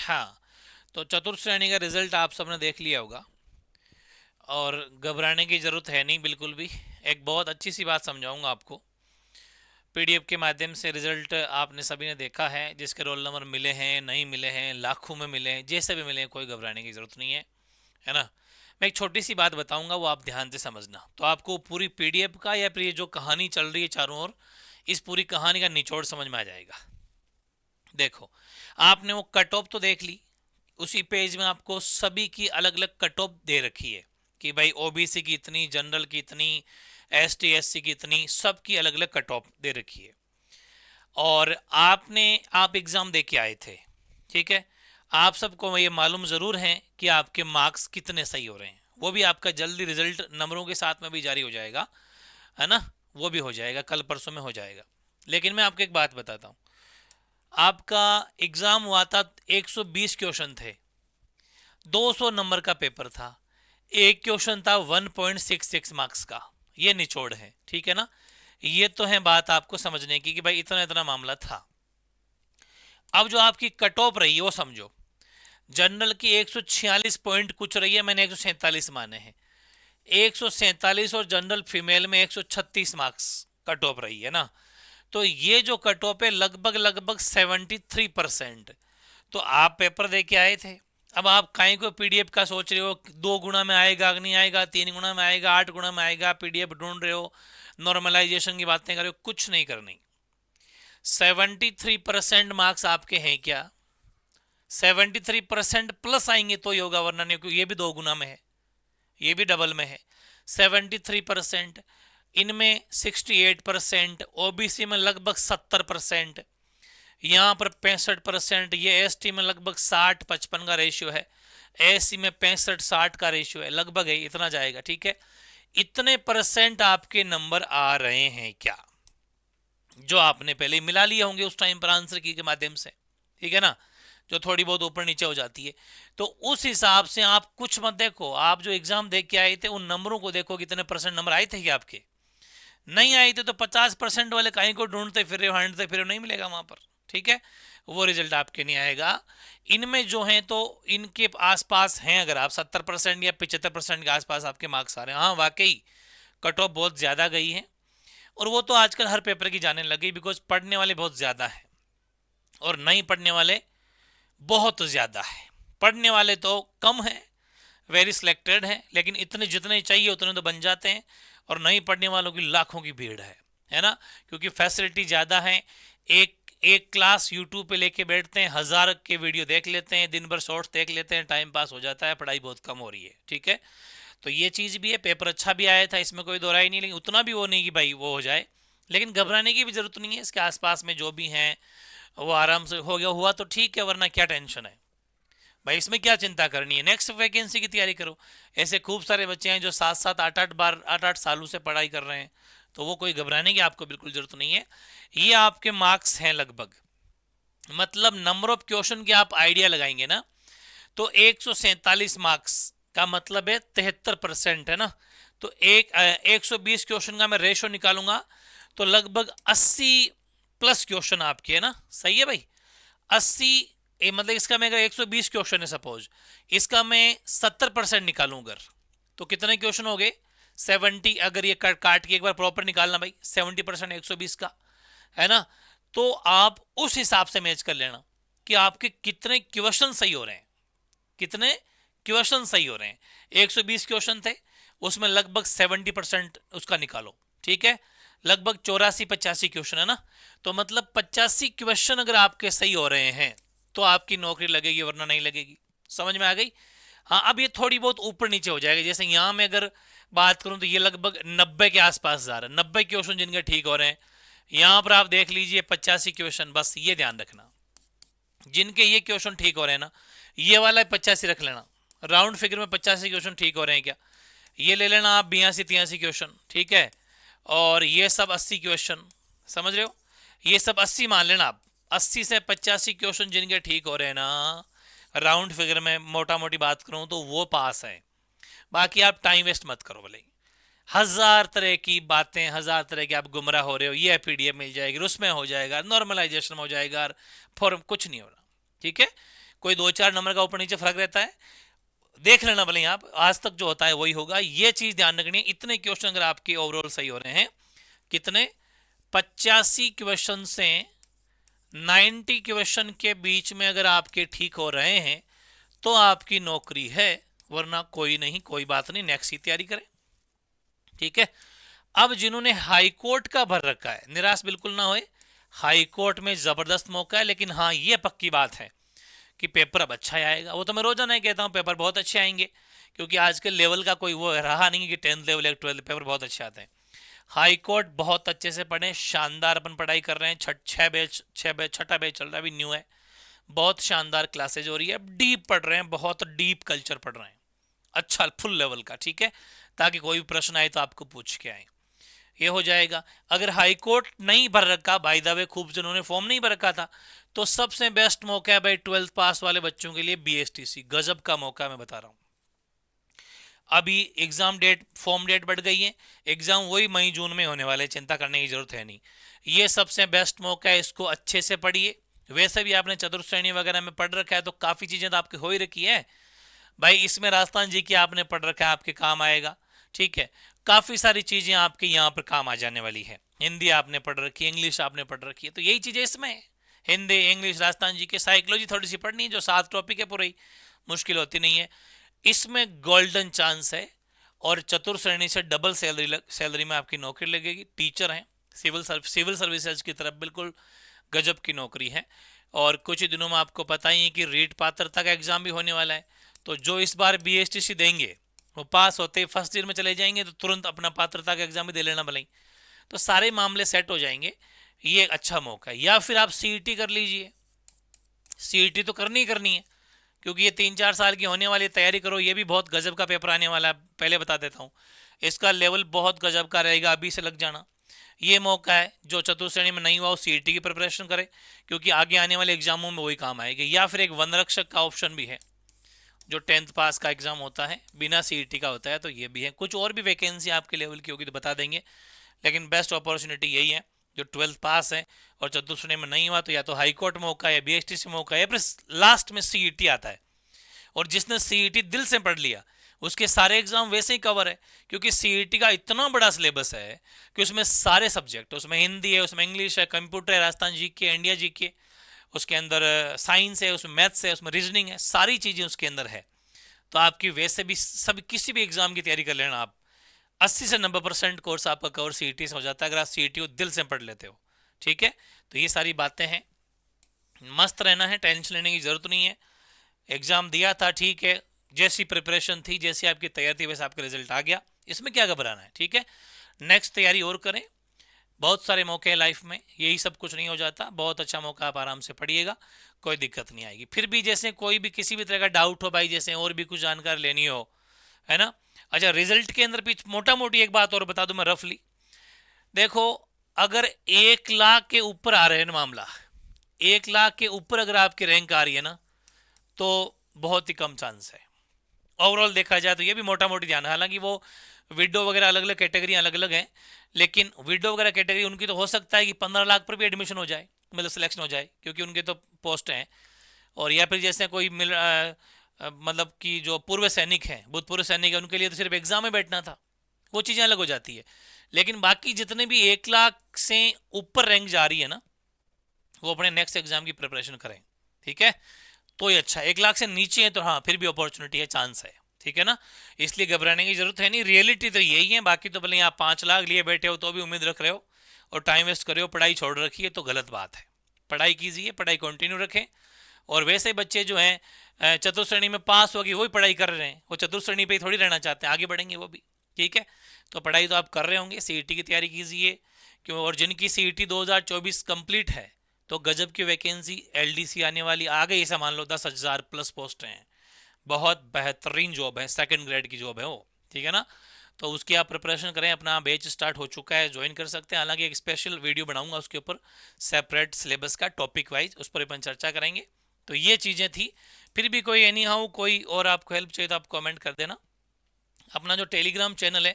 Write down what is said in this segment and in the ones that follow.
हाँ, तो चतुर्थ श्रेणी का रिजल्ट आप सबने देख लिया होगा और घबराने की ज़रूरत है नहीं बिल्कुल भी। एक बहुत अच्छी सी बात समझाऊंगा आपको। पीडीएफ के माध्यम से रिजल्ट आपने सभी ने देखा है, जिसके रोल नंबर मिले हैं, नहीं मिले हैं, लाखों में मिले हैं, जैसे भी मिले हैं, कोई घबराने की ज़रूरत नहीं है ना। मैं एक छोटी सी बात बताऊंगा, वो आप ध्यान से समझना, तो आपको पूरी पीडीएफ का या फिर ये जो कहानी चल रही है चारों ओर, इस पूरी कहानी का निचोड़ समझ में आ जाएगा। देखो, आपने वो कट ऑफ तो देख ली, उसी पेज में आपको सभी की अलग अलग कट ऑफ दे रखी है कि भाई ओबीसी की इतनी, जनरल की इतनी, एसटी एससी की इतनी, सबकी अलग अलग कट ऑफ दे रखी है। और आप एग्जाम दे के आए थे, ठीक है, आप सबको ये मालूम जरूर है कि आपके मार्क्स कितने सही हो रहे हैं। वो भी आपका जल्दी रिजल्ट नंबरों के साथ में भी जारी हो जाएगा, है ना, वो भी हो जाएगा, कल परसों में हो जाएगा। लेकिन मैं आपको एक बात बताता हूँ, आपका एग्जाम हुआ था, 120 क्वेश्चन थे, 200 नंबर का पेपर था, एक क्वेश्चन था 1.66 मार्क्स का। ये निचोड़ है, ठीक है ना। ये तो है बात आपको समझने की कि भाई इतना इतना मामला था। अब जो आपकी कट ऑफ रही है वो समझो। जनरल की 146 पॉइंट कुछ रही है, मैंने 147 माने हैं, 147, और जनरल फीमेल में 136 मार्क्स कट ऑफ रही है ना। तो ये जो कट ऑफ है लगभग लगभग 73%। तो आप पेपर दे के आए थे, अब आप काहे को पीडीएफ का सोच रहे हो, 2 गुना में आएगा नहीं आएगा, 3 गुना में आएगा, 8 गुना में आएगा, पीडीएफ ढूंढ रहे हो, नॉर्मलाइजेशन की बातें कर रहे हो, कुछ नहीं करनी। 73% मार्क्स आपके हैं क्या? 73% प्लस आएंगे तो योगा, वरना नहीं, क्योंकि ये भी 2 गुना में है, ये भी डबल में है। 73%, इनमें 68%, ओबीसी में लगभग 70%, यहाँ पर 65%, ये एसटी में लगभग 60-55 का रेशियो है, एससी में 65-60 का रेशियो है, लगभग है, इतना जाएगा, ठीक है। इतने परसेंट आपके नंबर आ रहे हैं क्या, जो आपने पहले मिला लिए होंगे उस टाइम पर आंसर की के माध्यम से, ठीक है ना, जो थोड़ी बहुत ऊपर नीचे हो जाती है। तो उस हिसाब से आप कुछ मत देखो, आप जो एग्जाम दे के आए थे उन नंबरों को देखो, कितने परसेंट नंबर आए थे क्या आपके। नहीं आए थे तो 50% वाले कहीं को ढूंढते फिर रहे हो, ढूंढते फिर नहीं मिलेगा वहां पर, ठीक है, वो रिजल्ट आपके नहीं आएगा। इनमें जो है तो इनके आसपास हैं, अगर आप 70% या 75% के आसपास आपके मार्क्स आ रहे हैं, हाँ वाकई कट ऑफ बहुत ज़्यादा गई है। और वो तो आजकल हर पेपर की जाने लगी, बिकॉज पढ़ने वाले बहुत ज़्यादा है और नहीं पढ़ने वाले बहुत ज़्यादा है। पढ़ने वाले तो कम है, वेरी सिलेक्टेड है, लेकिन इतने जितने चाहिए उतने तो बन जाते हैं। और नहीं पढ़ने वालों की लाखों की भीड़ है ना, क्योंकि फैसिलिटी ज़्यादा है। एक एक क्लास यूट्यूब पे लेके बैठते हैं, 1000 के वीडियो देख लेते हैं, दिन भर शॉर्ट्स देख लेते हैं, टाइम पास हो जाता है, पढ़ाई बहुत कम हो रही है, ठीक है। तो ये चीज़ भी है, पेपर अच्छा भी आया था, इसमें कोई दो राय नहीं, लेकिन उतना भी वो नहीं कि भाई वो हो जाए। लेकिन घबराने की भी जरूरत नहीं है, इसके आसपास में जो भी हैं वो आराम से हो गया, हुआ तो ठीक है, वरना क्या टेंशन है भाई, इसमें क्या चिंता करनी है, नेक्स्ट वैकेंसी की तैयारी करो। ऐसे खूब सारे बच्चे हैं जो 7-7 8-8 बार 8-8 सालों से पढ़ाई कर रहे हैं, तो वो कोई घबराने की आपको बिल्कुल जरूरत नहीं है। ये आपके मार्क्स हैं लगभग, मतलब नंबर ऑफ क्वेश्चन की आप आइडिया लगाएंगे ना, तो 147 मार्क्स का मतलब है 73%, है ना। तो 120 क्वेश्चन का मैं रेशो निकालूंगा तो लगभग 80 प्लस क्वेश्चन आपके, है ना, सही है भाई। 80, मतलब इसका मैं अगर 120 क्वेश्चन है सपोज, इसका मैं 70% निकालूं अगर, तो कितने क्वेश्चन हो गए? 70। अगर ये काट के एक बार प्रॉपर निकालना भाई, 70% 120 का, है ना। तो आप उस हिसाब से मैच कर लेना कि आपके कितने क्वेश्चन सही हो रहे हैं, कितने क्वेश्चन सही हो रहे हैं। 120 क्वेश्चन थे, उसमें लगभग 70% उसका निकालो, ठीक है, लगभग 84-85 क्वेश्चन, है ना। तो मतलब 85 क्वेश्चन अगर आपके सही हो रहे हैं तो आपकी नौकरी लगेगी, वरना नहीं लगेगी। समझ में आ गई? हाँ, अब ये थोड़ी बहुत ऊपर नीचे हो जाएगा, जैसे यहाँ में अगर बात करूं तो ये लगभग 90 के आसपास जा रहा है, 90 क्वेश्चन जिनके ठीक हो रहे हैं। यहाँ पर आप देख लीजिए 85 क्वेश्चन, बस ये ध्यान रखना, जिनके ये क्वेश्चन ठीक हो रहे हैं ना, ये वाला 85 रख लेना, राउंड फिगर में 85 क्वेश्चन ठीक हो रहे हैं क्या, ये ले लेना आप 82-83 क्वेश्चन, ठीक है। और ये सब 80 क्वेश्चन, समझ रहे हो, ये सब 80 मान लेना आप, 80 से 85 क्वेश्चन जिनके ठीक हो रहे हैं ना, राउंड फिगर में मोटा मोटी बात करूं तो वो पास है। बाकी आप टाइम वेस्ट मत करो, भले 1000 तरह की बातें, 1000 तरह के आप गुमराह हो रहे हो, ये पीडीएफ मिल जाएगी, उसमें हो जाएगा, नॉर्मलाइजेशन हो जाएगा, फॉर्म कुछ नहीं होना, ठीक है, कोई 2-4 नंबर का ऊपर नीचे फर्क रहता है, देख लेना भले आप, आज तक जो होता है वही होगा। ये चीज ध्यान रखनी है। इतने क्वेश्चन अगर आपके ओवरऑल सही हो रहे हैं, कितने 85 क्वेश्चन से 90 क्वेश्चन के बीच में अगर आपके ठीक हो रहे हैं तो आपकी नौकरी है, वरना कोई नहीं, कोई बात नहीं, नेक्स्ट की तैयारी करें। ठीक है। अब जिन्होंने हाई कोर्ट का भर रखा है, निराश बिल्कुल ना होए, हाई कोर्ट में जबरदस्त मौका है। लेकिन हाँ, ये पक्की बात है कि पेपर अब अच्छा आएगा। वो तो मैं रोजाना ही कहता हूँ पेपर बहुत अच्छे आएंगे, क्योंकि आजकल लेवल का कोई वो रहा नहीं कि 10th लेवल या 12th पेपर बहुत अच्छे आते हैं। हाई कोर्ट बहुत अच्छे से पढ़े, शानदार अपन पढ़ाई कर रहे हैं। छठा बैच चल रहा है, अभी न्यू है। बहुत शानदार क्लासेज हो रही है, डीप पढ़ रहे हैं, बहुत डीप कल्चर पढ़ रहे हैं, अच्छा फुल लेवल का। ठीक है, ताकि कोई भी प्रश्न आए तो आपको पूछ के आए, ये हो जाएगा। अगर हाई कोर्ट नहीं भर रखा, बाय द वे खूब जिन्होंने फॉर्म नहीं भर रखा था, तो सबसे बेस्ट मौका है भाई 12th पास वाले बच्चों के लिए, बीएसटीसी गजब का मौका मैं बता रहा हूं। अभी एग्जाम डेट, फॉर्म डेट बढ़ गई है, एग्जाम वही मई जून में होने वाले, चिंता करने की जरूरत है नहीं। ये सबसे बेस्ट मौका है, इसको अच्छे से पढ़िए। वैसे भी आपने चतुर्थ श्रेणी वगैरह में पढ़ रखा है तो काफी चीजें तो आपकी हो ही रखी है भाई। इसमें राजस्थान जी की आपने पढ़ रखा है, आपके काम आएगा। ठीक है, काफी सारी चीजें आपके यहाँ पर काम आ जाने वाली है। हिंदी आपने पढ़ रखी है, इंग्लिश आपने पढ़ रखी है, तो यही चीजें इसमें है। हिंदी, इंग्लिश, राजस्थान जी के, साइकोलॉजी थोड़ी सी पढ़नी है, जो 7 टॉपिक है, पूरी मुश्किल होती नहीं है। इसमें गोल्डन चांस है, और चतुर्थ श्रेणी से डबल सैलरी में आपकी नौकरी लगेगी। टीचर हैं, सिविल सर्विसेज की तरफ बिल्कुल गजब की नौकरी है। और कुछ ही दिनों में आपको पता ही है कि रीट पात्रता का एग्जाम भी होने वाला है। तो जो इस बार बीएसटीसी देंगे वो पास होते ही फर्स्ट ईयर में चले जाएंगे, तो तुरंत अपना पात्रता का एग्जाम भी दे लेना भले ही, तो सारे मामले सेट हो जाएंगे। ये एक अच्छा मौका है। या फिर आप सीईटी कर लीजिए, सीईटी तो करनी ही करनी है, क्योंकि ये 3-4 साल की होने वाली तैयारी करो। ये भी बहुत गजब का पेपर आने वाला है, पहले बता देता हूँ। इसका लेवल बहुत गजब का रहेगा, अभी से लग जाना। ये मौका है, जो चतुर्थ श्रेणी में नहीं हुआ वो सीईटी की प्रिपरेशन करे, क्योंकि आगे आने वाले एग्जामों में वही काम आएगी। या फिर एक वन रक्षक का ऑप्शन भी है, जो 10th पास का एग्जाम होता है, बिना सीईटी का होता है, तो ये भी है। कुछ और भी वैकेंसी आपके लेवल की होगी तो बता देंगे, लेकिन बेस्ट अपॉर्चुनिटी यही है। जो 12th पास है और चतुर्थ श्रेणी में नहीं हुआ, तो या तो हाई कोर्ट मौका है, या बीएसटीसी मौका है, या फिर लास्ट में सीईटी आता है। और जिसने सीईटी दिल से पढ़ लिया, उसके सारे एग्जाम वैसे ही कवर है, क्योंकि सीईटी का इतना बड़ा सिलेबस है कि उसमें सारे सब्जेक्ट, उसमें हिंदी है, उसमें इंग्लिश है, कंप्यूटर है, राजस्थान जीके, इंडिया जीके, उसके अंदर साइंस है, उसमें मैथ्स है, उसमें रीजनिंग है, सारी चीजें उसके अंदर है। तो आपकी वैसे भी सब किसी भी एग्जाम की तैयारी कर लेना आप, 80 से 90% कोर्स आपका कवर सीईटी से हो जाता है, अगर आप सीईटी को दिल से पढ़ लेते हो। ठीक है, तो ये सारी बातें हैं। मस्त रहना है, टेंशन लेने की जरूरत नहीं है। एग्जाम दिया था, ठीक है, जैसी प्रिपरेशन थी, जैसी आपकी तैयारी थी, वैसे आपका रिजल्ट आ गया, इसमें क्या घबराना है। ठीक है, नेक्स्ट तैयारी और करें, बहुत सारे मौके हैं लाइफ में, यही सब कुछ नहीं हो जाता। बहुत अच्छा मौका, आप आराम से पढ़िएगा, कोई दिक्कत नहीं आएगी। फिर भी जैसे कोई भी किसी भी तरह का डाउट हो भाई, जैसे और भी कुछ जानकारी लेनी हो, है ना। अच्छा, रिजल्ट के अंदर भी मोटा मोटी एक बात और बता दूं मैं रफली। देखो, अगर 1 लाख के ऊपर आ रहे हैं मामला, 1 लाख के ऊपर अगर आपकी रैंक आ रही है ना, तो बहुत ही कम चांस है। ओवरऑल देखा जाए तो ये भी मोटा मोटी ध्यान है। हालांकि वो विडो वगैरह अलग अलग कैटेगरी अलग अलग हैं, लेकिन विडो वगैरह कैटेगरी उनकी तो हो सकता है कि 15 लाख पर भी एडमिशन हो जाए, मतलब सिलेक्शन हो जाए, क्योंकि उनके तो पोस्ट हैं। और या फिर जैसे कोई मतलब कि जो पूर्व सैनिक हैं, भूतपूर्व सैनिक है, उनके लिए तो सिर्फ एग्जाम में बैठना था, वो चीज़ें अलग हो जाती है। लेकिन बाकी जितने भी 1 लाख से ऊपर रैंक जा रही है ना, वो अपने नेक्स्ट एग्जाम की प्रिपरेशन करें। ठीक है, तो ये अच्छा। 1 लाख से नीचे है तो हाँ, फिर भी अपॉर्चुनिटी है, चांस है। ठीक है ना, इसलिए घबराने की जरूरत है नहीं, रियलिटी तो यही है। बाकी तो भले आप 5 लाख लिए बैठे हो तो भी उम्मीद रख रहे हो और टाइम वेस्ट कर रहे हो, पढ़ाई छोड़ रखी है, तो गलत बात है। पढ़ाई कीजिए, पढ़ाई कंटिन्यू रखें। और वैसे बच्चे जो हैं चतुर्थ श्रेणी में पास होगी वही पढ़ाई कर रहे हैं, वो चतुर्थ श्रेणी पे ही थोड़ी रहना चाहते हैं, आगे बढ़ेंगे वो भी। ठीक है, तो पढ़ाई तो आप कर रहे होंगे, सीईटी की तैयारी कीजिए। क्यों, और जिनकी सीईटी 2024 कंप्लीट है, तो गजब की वैकेंसी एलडीसी आने वाली आ गई, ऐसा मान लो 10,000 प्लस पोस्ट हैं, बहुत बेहतरीन जॉब है, सेकंड ग्रेड की जॉब है वो। ठीक है ना, तो उसकी आप प्रिपरेशन करें, अपना बैच स्टार्ट हो चुका है, ज्वाइन कर सकते हैं। हालांकि एक स्पेशल वीडियो बनाऊंगा उसके ऊपर, सेपरेट सिलेबस का, टॉपिक वाइज, उस पर अपन चर्चा करेंगे। तो ये चीज़ें थी। फिर भी कोई एनी हाउ कोई और आपको हेल्प चाहिए तो आप कमेंट कर देना। अपना जो टेलीग्राम चैनल है,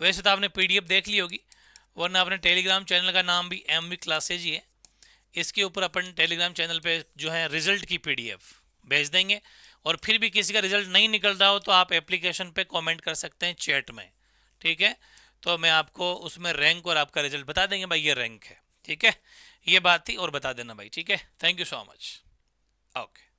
वैसे तो आपने पीडीएफ देख ली होगी, वरना अपने टेलीग्राम चैनल का नाम भी MV क्लासेज ही है। इसके ऊपर अपन टेलीग्राम चैनल पे जो है रिजल्ट की पीडीएफ, भेज देंगे। और फिर भी किसी का रिजल्ट नहीं निकल रहा हो तो आप एप्लीकेशन पे कमेंट कर सकते हैं चैट में, ठीक है। तो मैं आपको उसमें रैंक और आपका रिजल्ट बता देंगे भाई ये रैंक है, ठीक है। ये बात थी और बता देना भाई, ठीक है। Thank you so much. Okay.